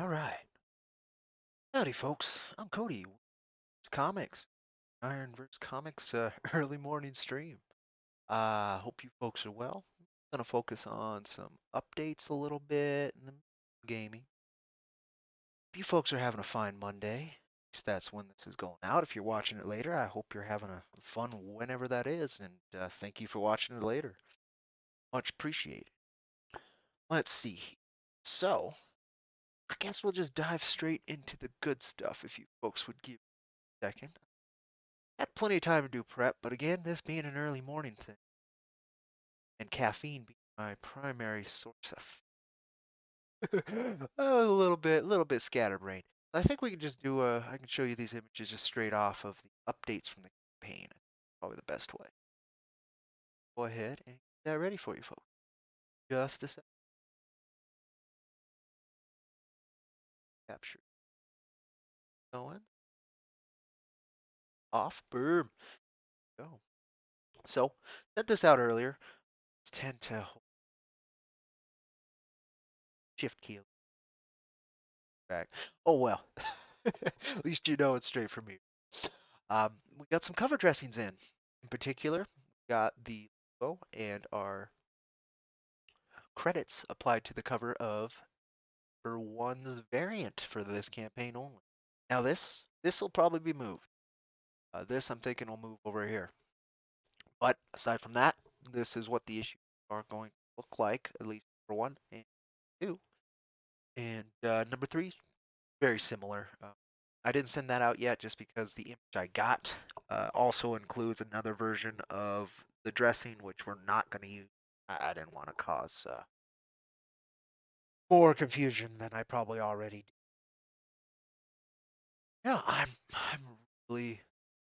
All right. Howdy, folks. I'm Cody. Comics. IronVerse Comics early morning stream. Hope you folks are well. I'm going to focus on some updates a little bit and then gaming. Hope you folks are having a fine Monday. At least that's when this is going out. If you're watching it later, I hope you're having a fun whenever that is. And thank you for watching it later. Much appreciated. Let's see. So, I guess we'll just dive straight into the good stuff if you folks would give me a second. Had plenty of time to do prep, but again, this being an early morning thing, and caffeine being my primary source of, I was a little bit scatterbrained. I think we can just do I can show you these images just straight off of the updates from the campaign. Probably the best way. Go ahead and get that ready for you folks. Just a sec. Capture going. Off. Boom. Go. So, sent this out earlier. Tend to shift key back. Oh well. At least you know it's straight from me. We got some cover dressings in. In particular, we got the logo and our credits applied to the cover of for one's variant for this campaign only. Now this will probably be moved. This I'm thinking will move over here. But aside from that, this is what the issues are going to look like, at least for one and two. And number three, very similar. I didn't send that out yet just because the image I got also includes another version of the dressing, which we're not going to use. I didn't want to cause more confusion than I probably already did. Yeah, I'm really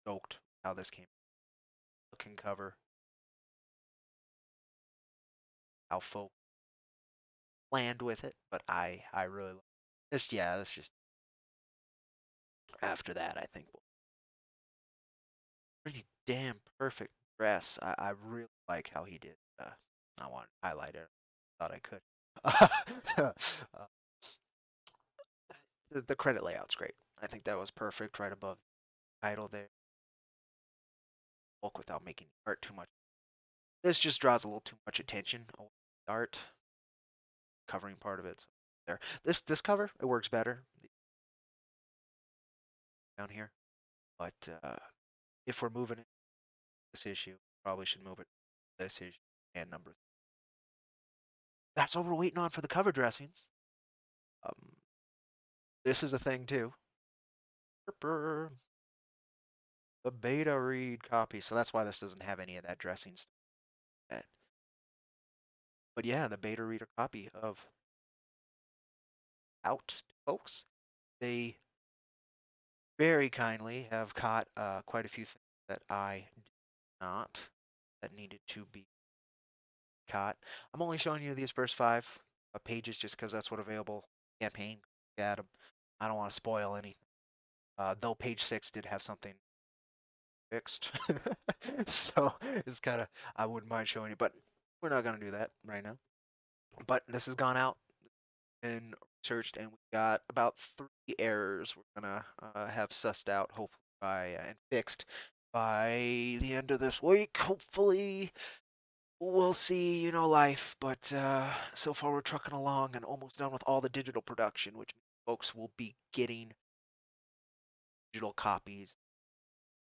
stoked how this came. Looking cover, how folk planned with it, but I really like this. Yeah, that's just after that. I think pretty damn perfect dress. I really like how he did. I want to highlight it. Thought I could. The credit layout's great. I think that was perfect right above the title there. Bulk without making the art too much. This just draws a little too much attention away from the art covering part of it. So there. This cover it works better down here. But if we're moving it this issue, probably should move it this issue and number. That's what we're waiting on for the cover dressings. Um, this is a thing too. The beta read copy. So that's why this doesn't have any of that dressing stuff. Yet. But yeah, the beta reader copy of out, folks. They very kindly have caught quite a few things that I did not that needed to be caught. I'm only showing you these first five pages just because that's what available campaign. At 'em. I don't want to spoil anything. Though page 6 did have something fixed, so it's kind of I wouldn't mind showing you, but we're not gonna do that right now. But this has gone out and searched, and we got about 3 errors we're gonna have sussed out, hopefully by and fixed by the end of this week. Hopefully, we'll see, life. But so far, we're trucking along and almost done with all the digital production, which means folks will be getting digital copies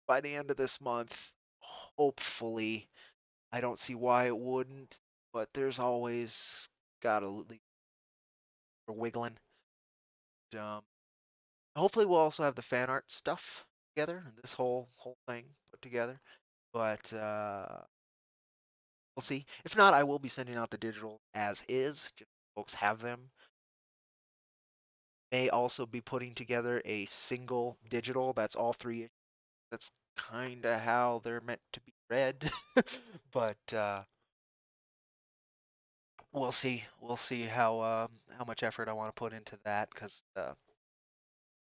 by the end of this month. Hopefully, I don't see why it wouldn't, but there's always gotta leave for wiggling. Um, Hopefully we'll also have the fan art stuff together, this whole thing put together. But we'll see. If not, I will be sending out the digital as is. Just so folks have them. May also be putting together a single digital. That's all three. That's kind of how they're meant to be read. But we'll see. We'll see how much effort I want to put into that because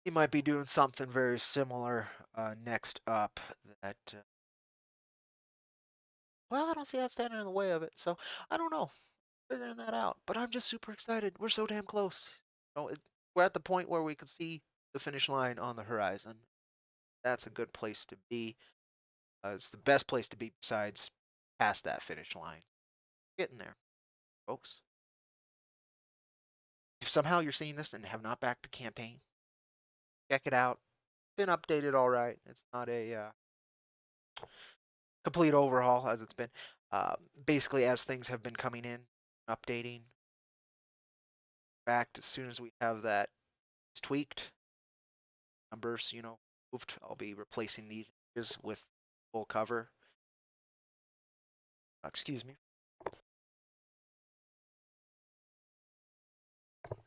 he might be doing something very similar next up that well, I don't see that standing in the way of it. So I don't know, figuring that out. But I'm just super excited. We're so damn close. You know, we're at the point where we can see the finish line on the horizon. That's a good place to be. It's the best place to be besides past that finish line. Getting there, folks. If somehow you're seeing this and have not backed the campaign, check it out. Been updated all right. It's not a complete overhaul as it's been. Basically, as things have been coming in, updating. Backed as soon as we have that tweaked, numbers, moved, I'll be replacing these images with full cover. Excuse me.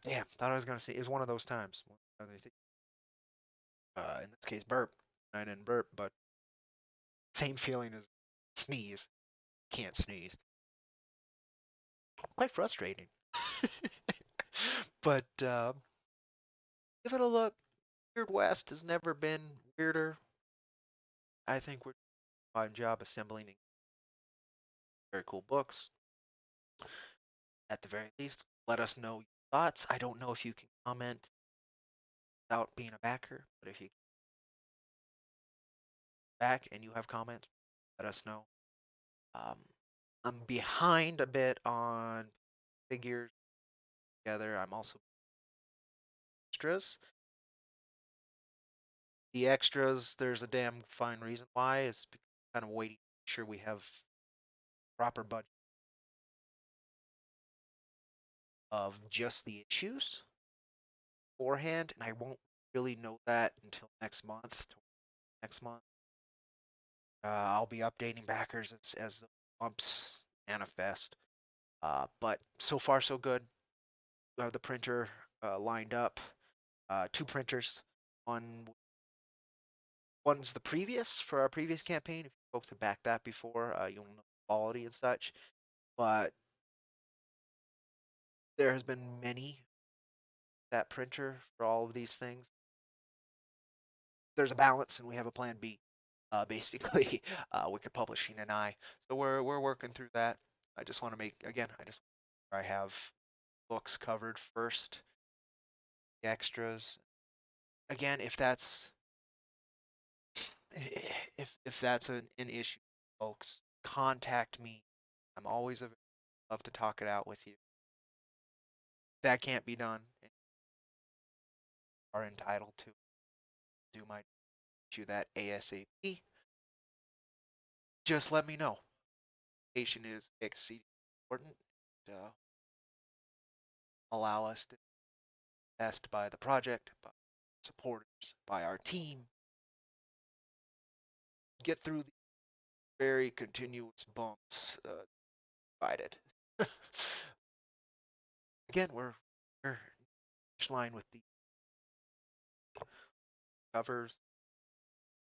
Damn, thought I was gonna say it was one of those times. In this case, burp. I didn't burp, but same feeling as sneeze. Can't sneeze. Quite frustrating. But give it a look. Weird West has never been weirder. I think we're doing a fine job assembling very cool books. At the very least, let us know your thoughts. I don't know if you can comment without being a backer, but if you back and you have comments, let us know. Um, I'm behind a bit on figures together. I'm also extras. The extras, there's a damn fine reason why. Is kind of waiting to make sure we have proper budget of just the issues beforehand, and I won't really know that until next month. Next month, I'll be updating backers as the bumps manifest. But so far so good. The printer lined up. Two printers. One one's the previous for our previous campaign. If you folks have backed that before, you'll know quality and such. But there has been many that printer for all of these things. There's a balance, and we have a plan B. Basically, Wicked Publishing and I. So we're working through that. I just want to make again. I have books covered first, the extras. Again, if that's an issue, folks, contact me. I'm always love to talk it out with you. If that can't be done, and you are entitled to do my issue that ASAP. Just let me know. Patient is exceedingly important. Uh, Allow us to test by the project, by supporters, by our team, get through the very continuous bumps provided. Again, we're line with the covers,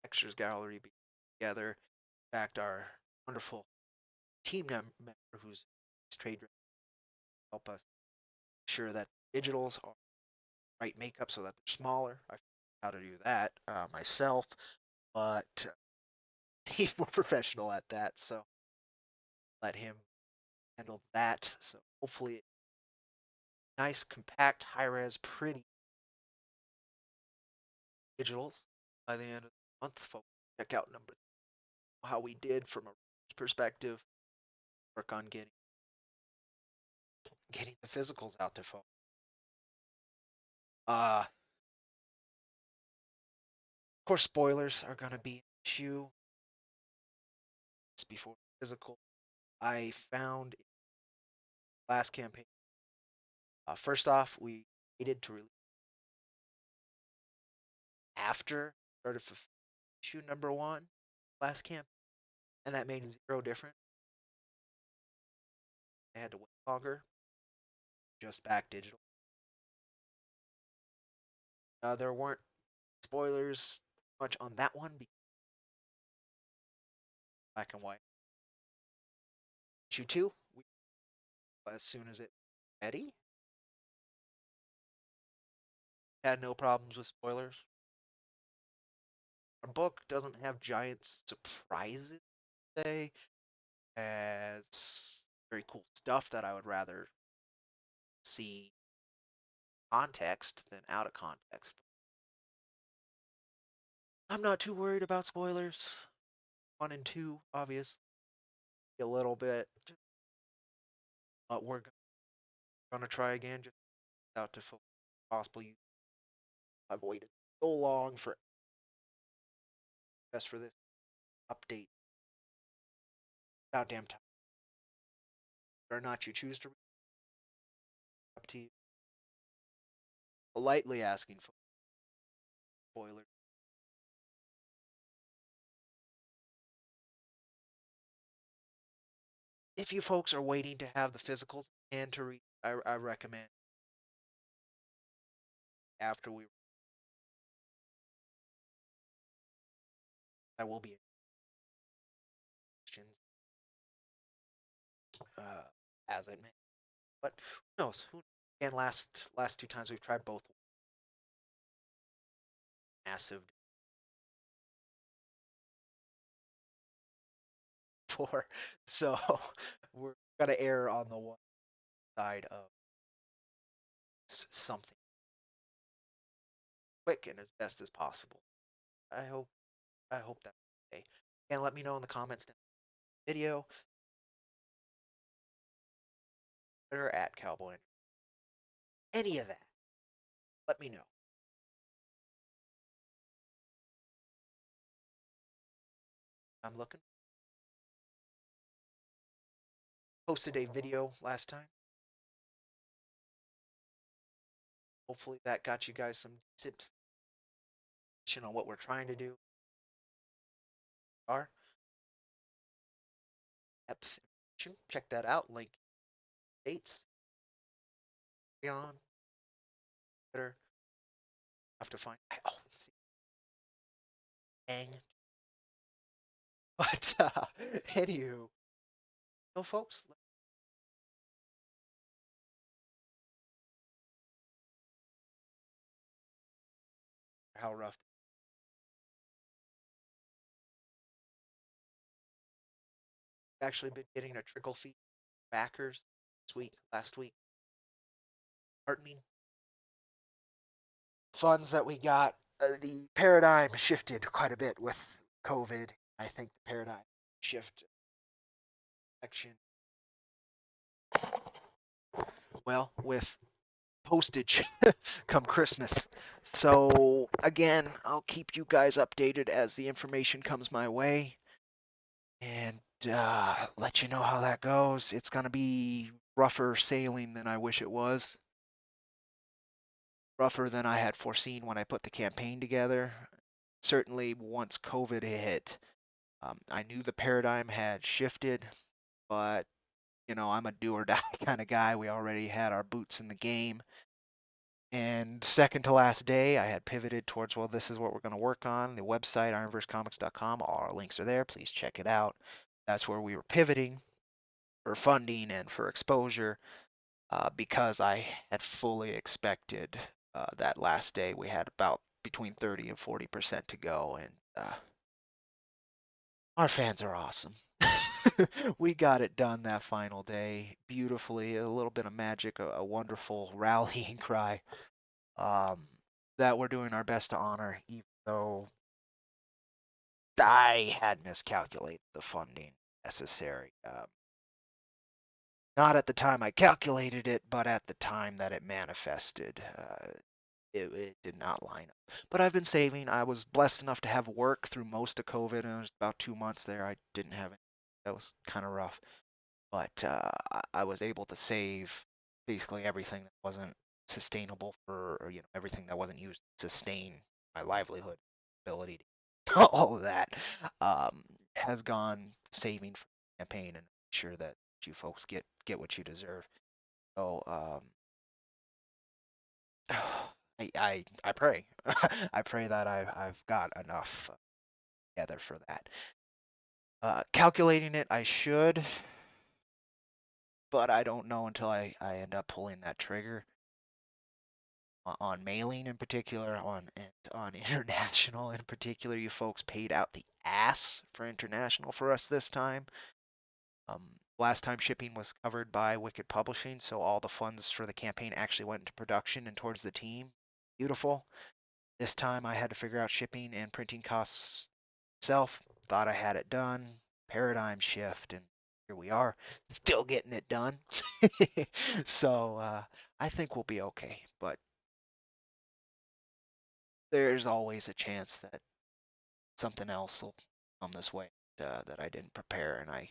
extras gallery together. In fact, our wonderful team member who's trade help us ensure that digitals are right makeup so that they're smaller. I figured out how to do that myself, but he's more professional at that, so let him handle that. So hopefully, nice, compact, high res, pretty digitals by the end of the month, folks. Check out number how we did from a perspective. Work on getting the physicals out to folks. Of course, spoilers are going to be an issue before physical. I found last campaign. First off, we waited to release after started issue number one last camp, and that made zero difference. I had to wait longer, just back digital. There weren't spoilers much on that one, because black and white. Issue two, as soon as it ready, had no problems with spoilers. Our book doesn't have giant surprises, say, as very cool stuff that I would rather see context than out of context. I'm not too worried about spoilers. 1 and 2, obviously, a little bit. But we're gonna try again. Just out to full possible. I've waited so long for best for this update. Goddamn time. Or not you choose to read, up to you. Politely asking for spoilers. If you folks are waiting to have the physicals and to read, I recommend after we. I will be questions as I mentioned. But who knows? Who and last 2 times we've tried both massive for, so we're gonna err on the one side of something quick and as best as possible. I hope I hope that's okay. And let me know in the comments down the video. Twitter at Cowboy. Any of that. Let me know. I'm looking. Posted a video last time. Hopefully that got you guys some decent information on what we're trying to do. Are depth information. Check that out. Link dates. On Twitter. Have to find. Oh, see. Dang. But anywho, no folks. How rough. Actually been getting a trickle fee backers this week, last week. Heartening. Funds that we got. The paradigm shifted quite a bit with COVID. I think the paradigm shift action. Well, with postage come Christmas. So again, I'll keep you guys updated as the information comes my way, and let you know how that goes. It's gonna be rougher sailing than I wish it was. Rougher than I had foreseen when I put the campaign together. Certainly, once COVID hit, I knew the paradigm had shifted, but I'm a do or die kind of guy. We already had our boots in the game. And second to last day, I had pivoted towards, well, this is what we're going to work on. The website, IronVerseComics.com, all our links are there. Please check it out. That's where we were pivoting for funding and for exposure because I had fully expected that last day we had about between 30 and 40% to go. And our fans are awesome. We got it done that final day beautifully. A little bit of magic, a wonderful rallying cry um, that we're doing our best to honor, even though I had miscalculated the funding necessary. Not at the time I calculated it, but at the time that it manifested. It did not line up. But I've been saving. I was blessed enough to have work through most of COVID, and it was about 2 months there. I didn't have it. That was kind of rough. But I was able to save basically everything that wasn't sustainable or everything that wasn't used to sustain my livelihood ability. All of that has gone saving for the campaign and make sure that you folks get what you deserve. So I pray I pray that I've got enough together for that. Calculating it, I should, but I don't know until I end up pulling that trigger on mailing in particular, on international in particular. You folks paid out the ass for international for us this time. Last time shipping was covered by Wicked Publishing, so all the funds for the campaign actually went into production and towards the team. Beautiful. This time I had to figure out shipping and printing costs myself. Thought I had it done. Paradigm shift, and here we are, still getting it done. So I think we'll be okay, but there's always a chance that something else will come this way that I didn't prepare, and I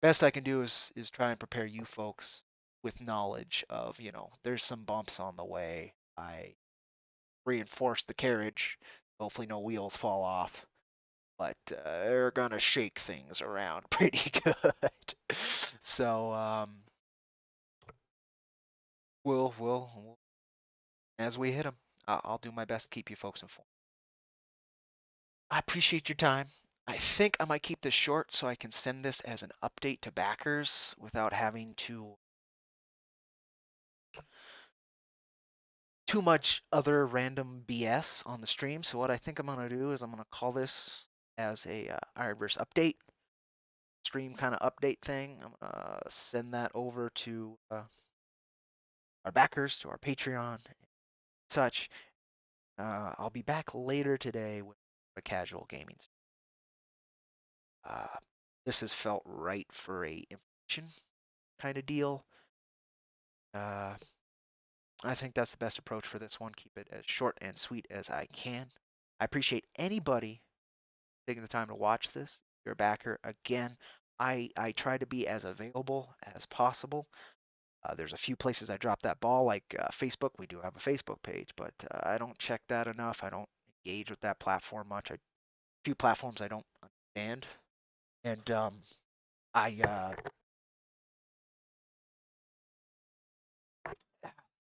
best I can do is try and prepare you folks with knowledge of, there's some bumps on the way. I reinforce the carriage. Hopefully no wheels fall off, but they're gonna shake things around pretty good. So we'll as we hit them, I'll do my best to keep you folks informed. I appreciate your time. I think I might keep this short so I can send this as an update to backers without having to too much other random BS on the stream. So what I think I'm gonna do is I'm gonna call this as a IronVerse update stream kind of update thing. I'm gonna send that over to our backers, to our Patreon, and such. I'll be back later today with a casual gaming. Uh, this has felt right for a information kind of deal. Uh, I think that's the best approach for this one. Keep it as short and sweet as I can. I appreciate anybody taking the time to watch this. If you're a backer, again, I try to be as available as possible. There's a few places I drop that ball, like Facebook. We do have a Facebook page, but I don't check that enough. I don't engage with that platform much. A few platforms I don't understand, and I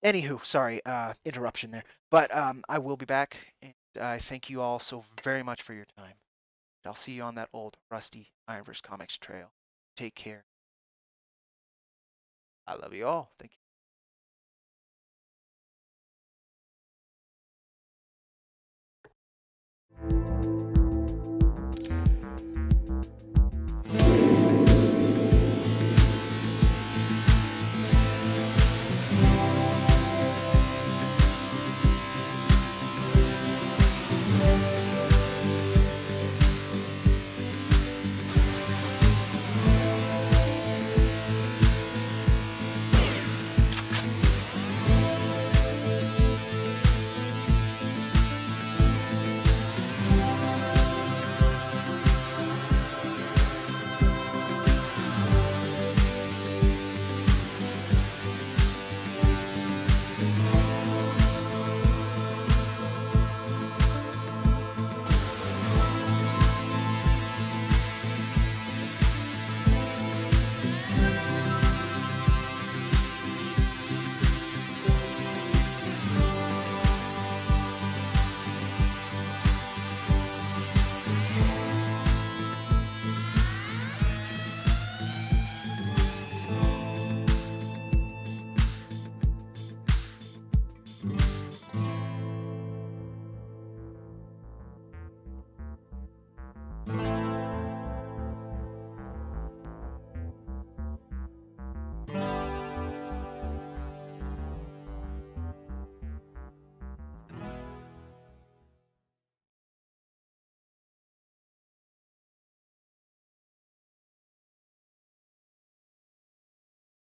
anywho, sorry, interruption there. But I will be back, and I thank you all so very much for your time. I'll see you on that old rusty IronVerse Comics trail. Take care. I love you all. Thank you.